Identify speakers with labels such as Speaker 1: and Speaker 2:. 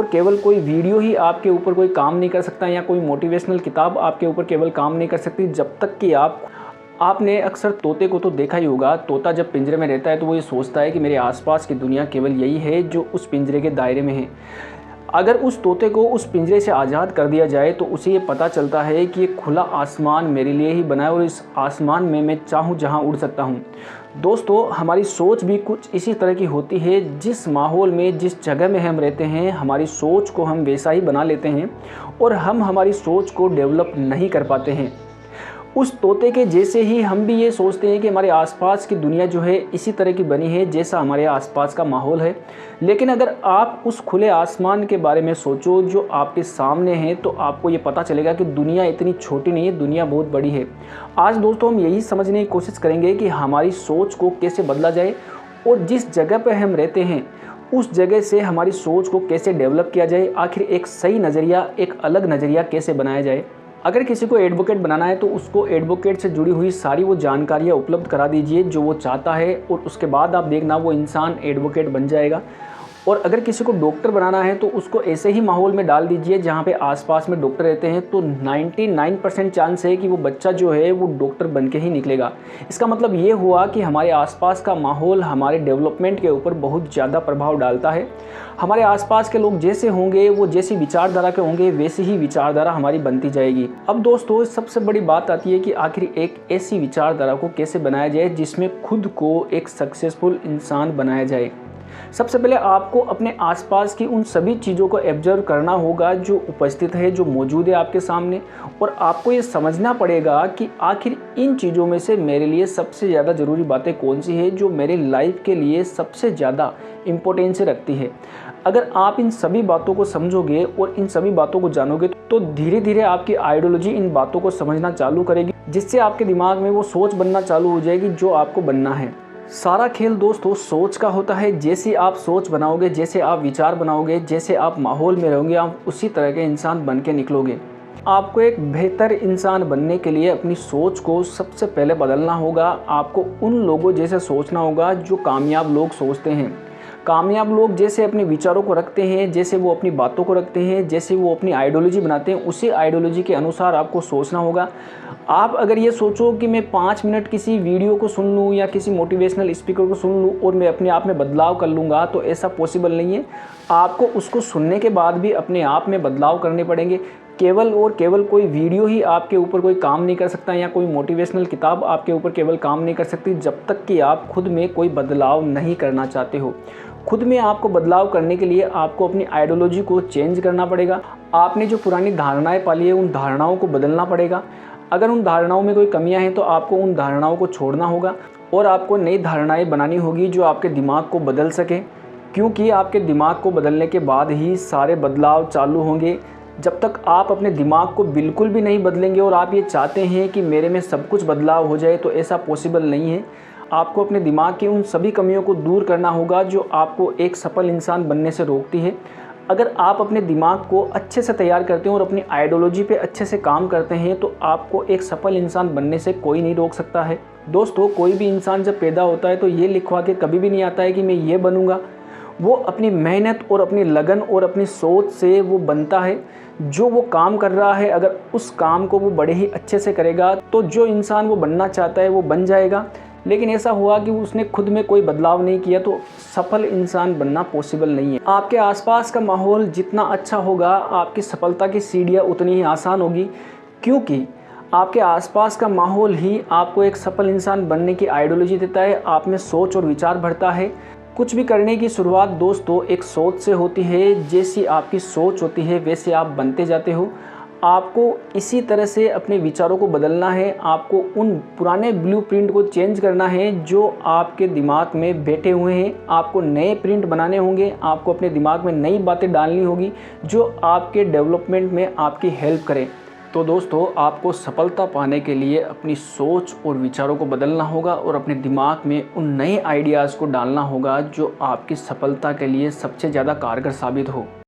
Speaker 1: केवल कोई वीडियो ही आपके ऊपर कोई काम नहीं कर सकता या कोई मोटिवेशनल किताब आपके ऊपर केवल काम नहीं कर सकती जब तक कि आपने अक्सर तोते को तो देखा ही होगा। तोता जब पिंजरे में रहता है तो वो ये सोचता है कि मेरे आसपास की दुनिया केवल यही है जो उस पिंजरे के दायरे में है। अगर उस तोते को उस पिंजरे से आज़ाद कर दिया जाए तो उसे ये पता चलता है कि ये खुला आसमान मेरे लिए ही बना है और इस आसमान में मैं चाहूँ जहाँ उड़ सकता हूँ। दोस्तों, हमारी सोच भी कुछ इसी तरह की होती है। जिस माहौल में, जिस जगह में हम रहते हैं, हमारी सोच को हम वैसा ही बना लेते हैं और हम हमारी सोच को डेवलप नहीं कर पाते हैं। उस तोते के जैसे ही हम भी ये सोचते हैं कि हमारे आसपास की दुनिया जो है इसी तरह की बनी है जैसा हमारे आसपास का माहौल है। लेकिन अगर आप उस खुले आसमान के बारे में सोचो जो आपके सामने है तो आपको ये पता चलेगा कि दुनिया इतनी छोटी नहीं है, दुनिया बहुत बड़ी है। आज दोस्तों हम यही समझने की कोशिश करेंगे कि हमारी सोच को कैसे बदला जाए और जिस जगह पर हम रहते हैं उस जगह से हमारी सोच को कैसे डेवलप किया जाए। आखिर एक सही नज़रिया, एक अलग नज़रिया कैसे बनाया जाए। अगर किसी को एडवोकेट बनाना है तो उसको एडवोकेट से जुड़ी हुई सारी वो जानकारियाँ उपलब्ध करा दीजिए जो वो चाहता है और उसके बाद आप देखना वो इंसान एडवोकेट बन जाएगा। और अगर किसी को डॉक्टर बनाना है तो उसको ऐसे ही माहौल में डाल दीजिए जहाँ पे आसपास में डॉक्टर रहते हैं तो 99% चांस है कि वो बच्चा जो है वो डॉक्टर बन के ही निकलेगा। इसका मतलब ये हुआ कि हमारे आसपास का माहौल हमारे डेवलपमेंट के ऊपर बहुत ज़्यादा प्रभाव डालता है। हमारे आसपास के लोग जैसे होंगे, वो जैसी विचारधारा के होंगे, वैसी ही विचारधारा हमारी बनती जाएगी। अब दोस्तों सबसे बड़ी बात आती है कि आखिर एक ऐसी विचारधारा को कैसे बनाया जाए जिसमें खुद को एक सक्सेसफुल इंसान बनाया जाए। सबसे पहले आपको अपने आसपास की उन सभी चीज़ों को ऑब्जर्व करना होगा जो उपस्थित है, जो मौजूद है आपके सामने, और आपको ये समझना पड़ेगा कि आखिर इन चीज़ों में से मेरे लिए सबसे ज़्यादा ज़रूरी बातें कौन सी है, जो मेरे लाइफ के लिए सबसे ज़्यादा इम्पोर्टेंस रखती है। अगर आप इन सभी बातों को समझोगे और इन सभी बातों को जानोगे तो धीरे धीरे आपकी आइडियोलॉजी इन बातों को समझना चालू करेगी, जिससे आपके दिमाग में वो सोच बनना चालू हो जाएगी जो आपको बनना है। सारा खेल दोस्तों सोच का होता है। जैसी आप सोच बनाओगे, जैसे आप विचार बनाओगे, जैसे आप माहौल में रहोगे, आप उसी तरह के इंसान बन के निकलोगे। आपको एक बेहतर इंसान बनने के लिए अपनी सोच को सबसे पहले बदलना होगा। आपको उन लोगों जैसे सोचना होगा जो कामयाब लोग सोचते हैं। कामयाब लोग जैसे अपने विचारों को रखते हैं, जैसे वो अपनी बातों को रखते हैं, जैसे वो अपनी आइडियोलॉजी बनाते हैं, उसी आइडियोलॉजी के अनुसार आपको सोचना होगा। आप अगर ये सोचो कि मैं 5 मिनट किसी वीडियो को सुन लूँ या किसी मोटिवेशनल स्पीकर को सुन लूँ और मैं अपने आप में बदलाव कर लूँगा, तो ऐसा पॉसिबल नहीं है। आपको उसको सुनने के बाद भी अपने आप में बदलाव करने पड़ेंगे। केवल और केवल कोई वीडियो ही आपके ऊपर कोई काम नहीं कर सकता या कोई मोटिवेशनल किताब आपके ऊपर केवल काम नहीं कर सकती जब तक कि आप खुद में कोई बदलाव नहीं करना चाहते हो। खुद में आपको बदलाव करने के लिए आपको अपनी आइडियोलॉजी को चेंज करना पड़ेगा। आपने जो पुरानी धारणाएं पाली है उन धारणाओं को बदलना पड़ेगा। अगर उन धारणाओं में कोई कमियां हैं तो आपको उन धारणाओं को छोड़ना होगा और आपको नई धारणाएं बनानी होगी जो आपके दिमाग को बदल सके, क्योंकि आपके दिमाग को बदलने के बाद ही सारे बदलाव चालू होंगे। जब तक आप अपने दिमाग को बिल्कुल भी नहीं बदलेंगे और आप ये चाहते हैं कि मेरे में सब कुछ बदलाव हो जाए, तो ऐसा पॉसिबल नहीं है। आपको अपने दिमाग की उन सभी कमियों को दूर करना होगा जो आपको एक सफल इंसान बनने से रोकती है। अगर आप अपने दिमाग को अच्छे से तैयार करते हैं और अपनी आइडियोलॉजी पे अच्छे से काम करते हैं तो आपको एक सफल इंसान बनने से कोई नहीं रोक सकता है। दोस्तों, कोई भी इंसान जब पैदा होता है तो ये लिखवा के कभी भी नहीं आता है कि मैं ये बनूंगा। वो अपनी मेहनत और अपनी लगन और अपनी सोच से वो बनता है। जो वो काम कर रहा है, अगर उस काम को वो बड़े ही अच्छे से करेगा तो जो इंसान वो बनना चाहता है वो बन जाएगा। लेकिन ऐसा हुआ कि उसने खुद में कोई बदलाव नहीं किया तो सफल इंसान बनना पॉसिबल नहीं है। आपके आसपास का माहौल जितना अच्छा होगा, आपकी सफलता की सीढ़ियाँ उतनी ही आसान होगी, क्योंकि आपके आसपास का माहौल ही आपको एक सफल इंसान बनने की आइडियोलॉजी देता है। आप में सोच और विचार भरता है। कुछ भी करने की शुरुआत दोस्तों एक सोच से होती है। जैसी आपकी सोच होती है वैसे आप बनते जाते हो। आपको इसी तरह से अपने विचारों को बदलना है। आपको उन पुराने ब्लूप्रिंट को चेंज करना है जो आपके दिमाग में बैठे हुए हैं। आपको नए प्रिंट बनाने होंगे। आपको अपने दिमाग में नई बातें डालनी होगी जो आपके डेवलपमेंट में आपकी हेल्प करें। तो दोस्तों, आपको सफलता पाने के लिए अपनी सोच और विचारों को बदलना होगा और अपने दिमाग में उन नए आइडियाज़ को डालना होगा जो आपकी सफलता के लिए सबसे ज़्यादा कारगर साबित हो।